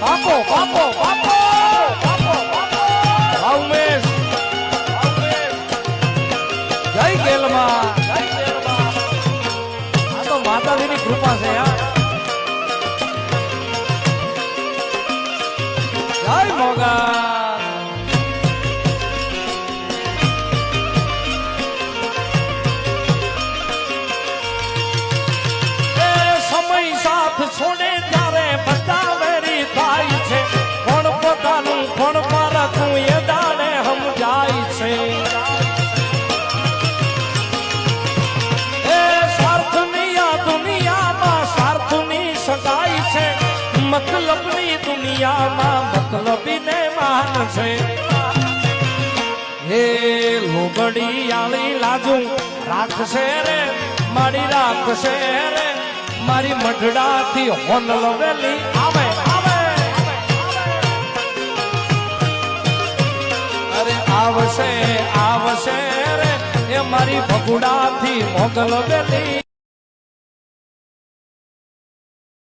બાપો બાપો બાપો ઉમેશ જય ગેલમાં આ તો માતાજીની કૃપા છે યાર જય મોગા છોડે ત્યારે બધા વેરી થાય છે કોણ પોતાનું કોણ મારતું એ દાડે સમજાય છે એ સ્વાર્થની આ દુનિયામાં સ્વાર્થની સગાઈ છે મતલબની દુનિયામાં મતલબીને માન છે હે લોગડી આળી લાજુ રાખશે રે મારી રાખશે રે મારી મઢડાથી હોન લવેલી આવે આવે અરે આવશે આવશે રે એ મારી ભગુડાથી મોગલ વેલી